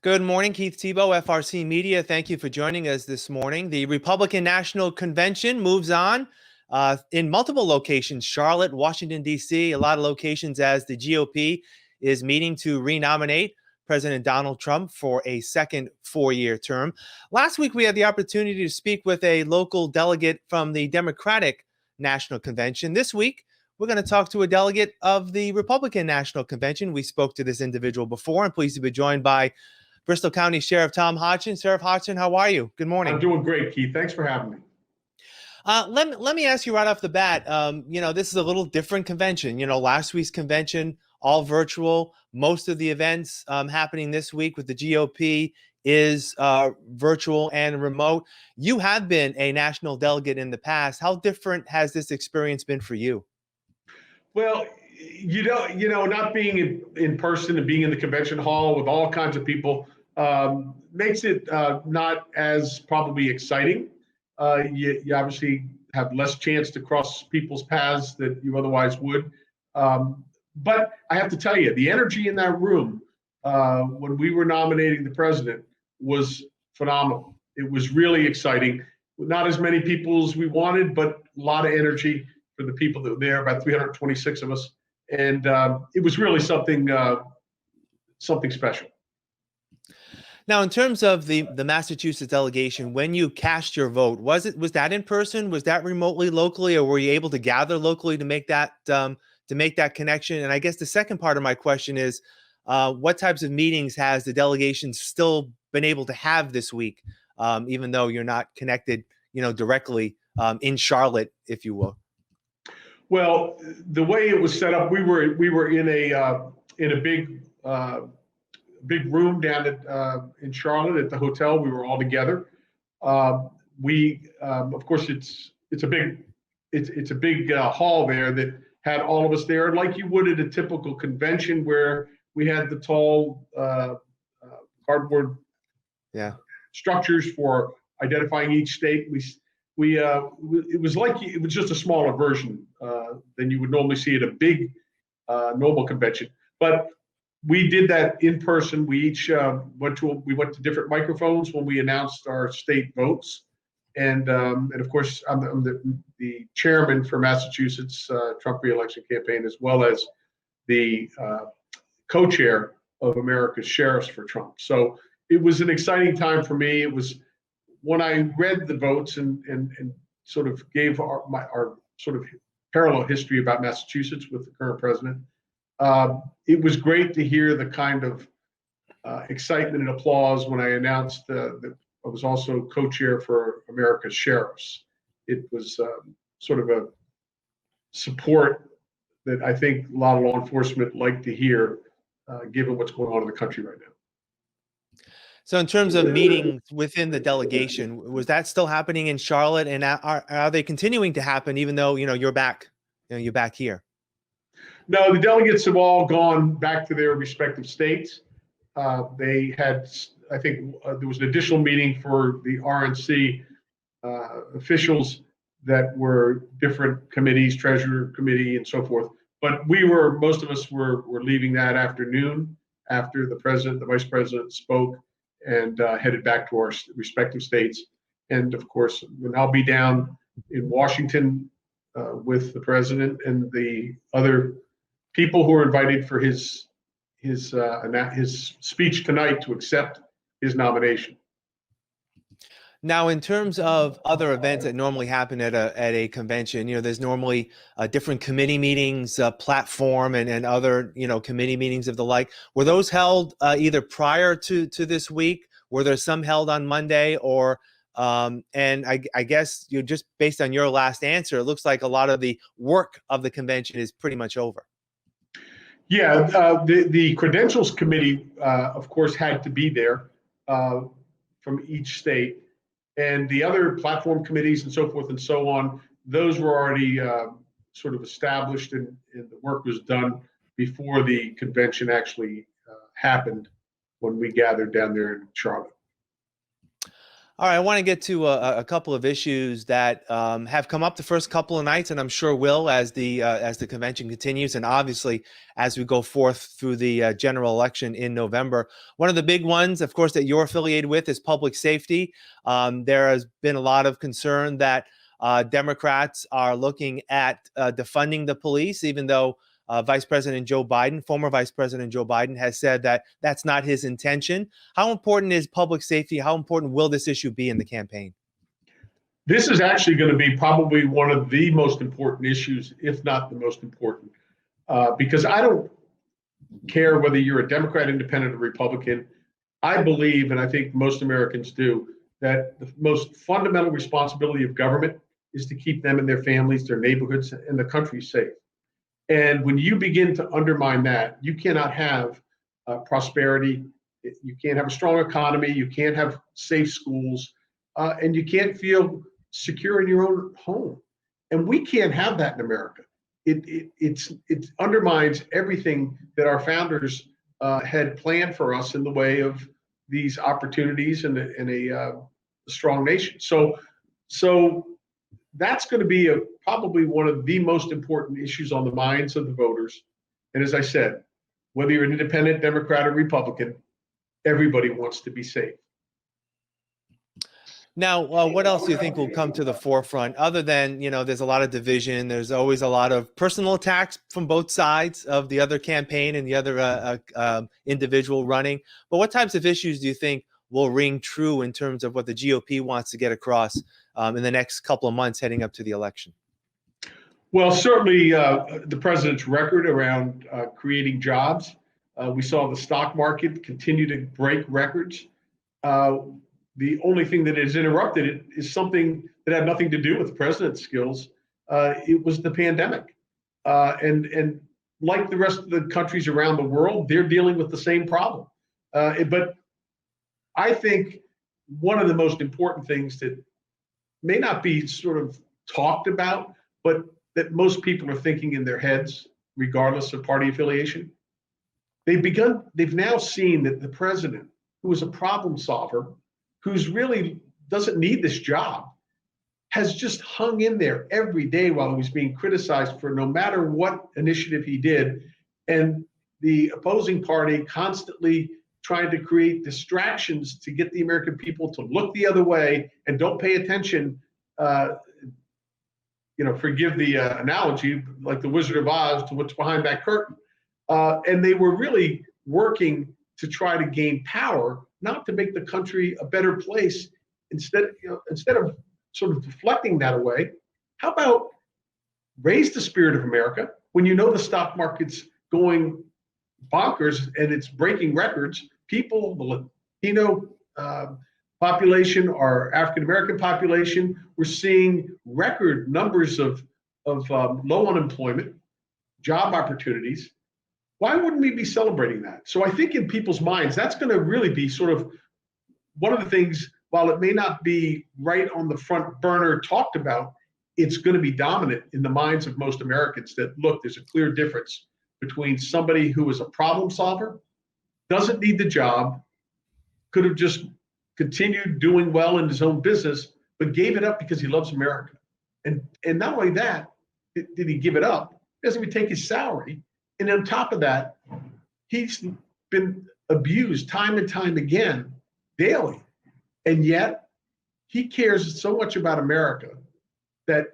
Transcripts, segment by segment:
Good morning, Keith Tebow, FRC Media. Thank you for joining us this morning. The Republican National Convention moves on in multiple locations: Charlotte, Washington, D.C., a lot of locations, as the GOP is meeting to renominate President Donald Trump for a second four-year term. Last week, we had the opportunity to speak with a local delegate from the Democratic National Convention. This week, we're going to talk to a delegate of the Republican National Convention. We spoke to this individual before. I'm pleased to be joined by Bristol County Sheriff Tom Hodgson. Sheriff Hodgson, how are you? Good morning. I'm doing great, Keith. Thanks for having me. Let me ask you right off the bat, this is a little different convention. Last week's convention, all virtual. Most of the events happening this week with the GOP is virtual and remote. You have been a national delegate in the past. How different has this experience been for you? Well, not being in person and being in the convention hall with all kinds of people makes it not as probably exciting. You obviously have less chance to cross people's paths that you otherwise would. But I have to tell you, the energy in that room when we were nominating the president was phenomenal. It was really exciting. Not as many people as we wanted, but a lot of energy for the people that were there, about 326 of us. And it was really something special. Now, in terms of the Massachusetts delegation, when you cast your vote, was that in person? Was that remotely, locally, or were you able to gather locally to make that connection? And I guess the second part of my question is, what types of meetings has the delegation still been able to have this week, even though you're not connected, directly in Charlotte, if you will? Well, the way it was set up, we were in a big room down in Charlotte at the hotel. We were all together. Of course, it's a big hall there that had all of us there, like you would at a typical convention, where we had the tall cardboard structures for identifying each state. It was just a smaller version than you would normally see at a big normal convention. But we did that in person. We each went to different microphones when we announced our state votes, and of course I'm the chairman for Massachusetts Trump re-election campaign, as well as the co-chair of America's Sheriffs for Trump. So it was an exciting time for me. It was when I read the votes and sort of gave our sort of parallel history about Massachusetts with the current president. It was great to hear the kind of excitement and applause when I announced that I was also co-chair for America's Sheriffs. It was sort of a support that I think a lot of law enforcement like to hear, given what's going on in the country right now. So in terms of meetings within the delegation, was that still happening in Charlotte, and are they continuing to happen even though you're back here? No, the delegates have all gone back to their respective states. They had, I think, there was an additional meeting for the RNC officials that were different committees, Treasurer Committee, and so forth. But most of us were leaving that afternoon after the Vice President spoke, and headed back to our respective states. And of course, I'll be down in Washington with the president and the other people who are invited for his speech tonight to accept his nomination. Now, in terms of other events that normally happen at a convention, there's normally different committee meetings, platform, and other committee meetings of the like. Were those held either prior to this week? Were there some held on Monday, or and I guess just based on your last answer, it looks like a lot of the work of the convention is pretty much over. Yeah, the credentials committee, of course, had to be there from each state. And the other platform committees and so forth and so on, those were already sort of established, and the work was done before the convention actually happened when we gathered down there in Charlotte. All right, I want to get to a couple of issues that have come up the first couple of nights, and I'm sure will as the convention continues, and obviously as we go forth through the general election in November. One of the big ones, of course, that you're affiliated with is public safety. There has been a lot of concern that Democrats are looking at defunding the police, even though former Vice President Joe Biden, has said that that's not his intention. How important is public safety? How important will this issue be in the campaign? This is actually going to be probably one of the most important issues, if not the most important, because I don't care whether you're a Democrat, Independent, or Republican. I believe, and I think most Americans do, that the most fundamental responsibility of government is to keep them and their families, their neighborhoods, and the country safe. And when you begin to undermine that, you cannot have prosperity. You can't have a strong economy. You can't have safe schools, and you can't feel secure in your own home. And we can't have that in America. It undermines everything that our founders had planned for us in the way of these opportunities and a strong nation. So that's going to be probably one of the most important issues on the minds of the voters. And as I said, whether you're an independent, Democrat, or Republican, everybody wants to be safe. Now, what else do you think will come to the forefront other than, there's a lot of division. There's always a lot of personal attacks from both sides of the other campaign and the other individual running. But what types of issues do you think will ring true in terms of what the GOP wants to get across in the next couple of months heading up to the election? Well, certainly the president's record around creating jobs. We saw the stock market continue to break records. The only thing that has interrupted it is something that had nothing to do with the president's skills. It was the pandemic. And like the rest of the countries around the world, they're dealing with the same problem. But I think one of the most important things that may not be sort of talked about, but that most people are thinking in their heads, regardless of party affiliation, they've now seen that the president, who is a problem solver, who's really doesn't need this job, has just hung in there every day while he was being criticized for no matter what initiative he did. And the opposing party constantly trying to create distractions to get the American people to look the other way and don't pay attention. Forgive the analogy, like the Wizard of Oz, to what's behind that curtain. And they were really working to try to gain power, not to make the country a better place. Instead of sort of deflecting that away, how about raise the spirit of America when you know the stock market's going bonkers and it's breaking records? People, the Latino population, our African American population, we're seeing record numbers of low unemployment, job opportunities. Why wouldn't we be celebrating that? So I think in people's minds, that's going to really be sort of one of the things, while it may not be right on the front burner talked about, it's going to be dominant in the minds of most Americans that, look, there's a clear difference between somebody who is a problem solver, doesn't need the job, could have just continued doing well in his own business, but gave it up because he loves America. And not only that, did he give it up, he doesn't even take his salary. And on top of that, he's been abused time and time again, daily. And yet he cares so much about America that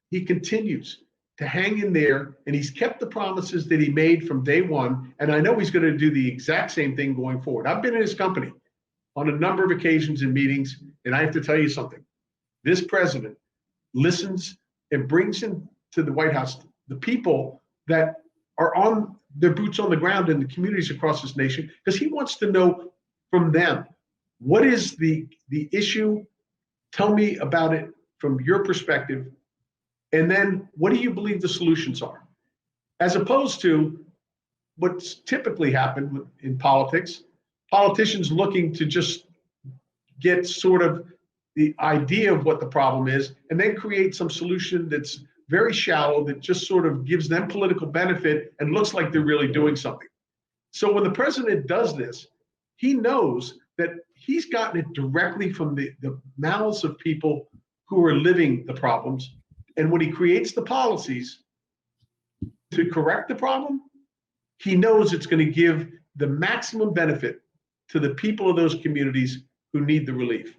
he continues to hang in there, and he's kept the promises that he made from day one. And I know he's going to do the exact same thing going forward. I've been in his company on a number of occasions in meetings, and I have to tell you something. This president listens and brings into the White House the people that are on their boots on the ground in the communities across this nation, because he wants to know from them, what is the issue? Tell me about it from your perspective. And then what do you believe the solutions are? As opposed to what's typically happened in politics, politicians looking to just get sort of the idea of what the problem is and then create some solution that's very shallow, that just sort of gives them political benefit and looks like they're really doing something. So when the president does this, he knows that he's gotten it directly from the mouths of people who are living the problems. And when he creates the policies to correct the problem, he knows it's going to give the maximum benefit to the people of those communities who need the relief.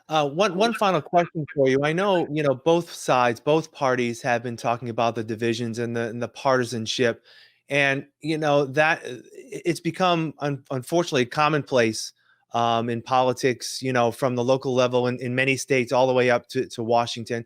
One final question for you. I know, both sides, both parties have been talking about the divisions and the partisanship, and that it's become unfortunately commonplace in politics. From the local level in many states all the way up to Washington.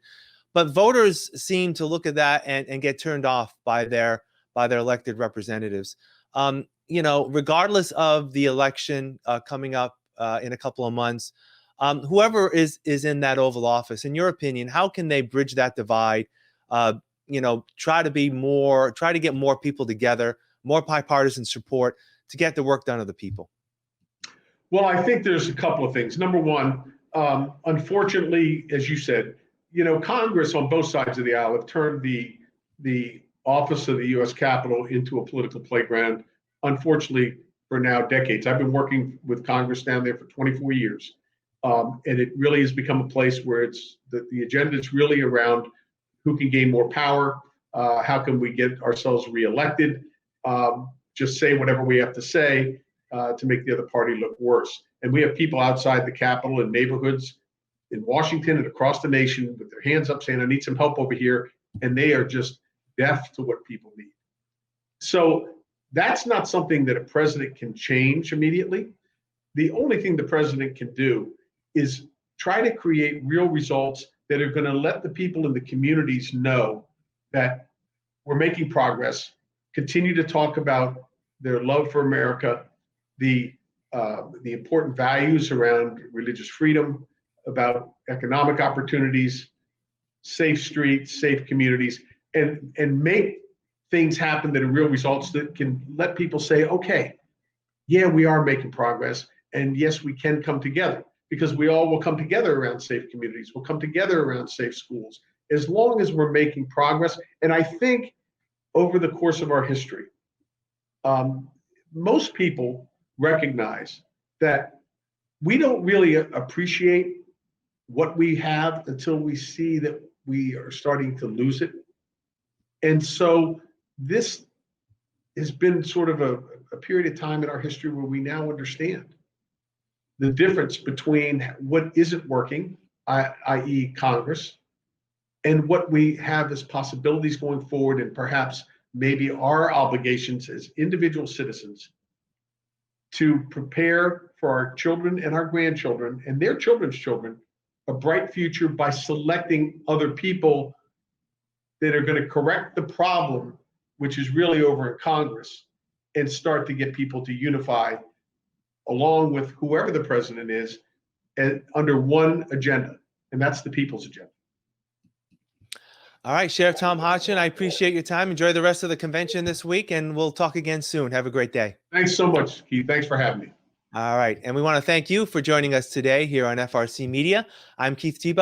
But voters seem to look at that and get turned off by their elected representatives. Regardless of the election coming up in a couple of months. Whoever is in that Oval Office, in your opinion, how can they bridge that divide? Try to get more people together, more bipartisan support to get the work done of the people. Well, I think there's a couple of things. Number one, unfortunately, as you said, Congress on both sides of the aisle have turned the office of the U.S. Capitol into a political playground. Unfortunately, for now decades. I've been working with Congress down there for 24 years. And it really has become a place where it's the agenda is really around who can gain more power, how can we get ourselves reelected, just say whatever we have to say to make the other party look worse. And we have people outside the Capitol in neighborhoods in Washington and across the nation with their hands up saying, I need some help over here. And they are just deaf to what people need. So that's not something that a president can change immediately. The only thing the president can do is try to create real results that are going to let the people in the communities know that we're making progress, continue to talk about their love for America, the important values around religious freedom, about economic opportunities, safe streets, safe communities, and make things happen that are real results that can let people say, okay, yeah, we are making progress, and yes, we can come together. Because we all will come together around safe communities. We'll come together around safe schools, as long as we're making progress. And I think over the course of our history, most people recognize that we don't really appreciate what we have until we see that we are starting to lose it. And so this has been sort of a period of time in our history where we now understand the difference between what isn't working, i.e. Congress, and what we have as possibilities going forward, and perhaps maybe our obligations as individual citizens to prepare for our children and our grandchildren and their children's children a bright future by selecting other people that are going to correct the problem, which is really over in Congress, and start to get people to unify along with whoever the president is, and under one agenda, and that's the people's agenda. All right, Sheriff Tom Hodgson, I appreciate your time. Enjoy the rest of the convention this week, and we'll talk again soon. Have a great day. Thanks so much, Keith. Thanks for having me. All right, and we want to thank you for joining us today here on FRC Media. I'm Keith Tebow.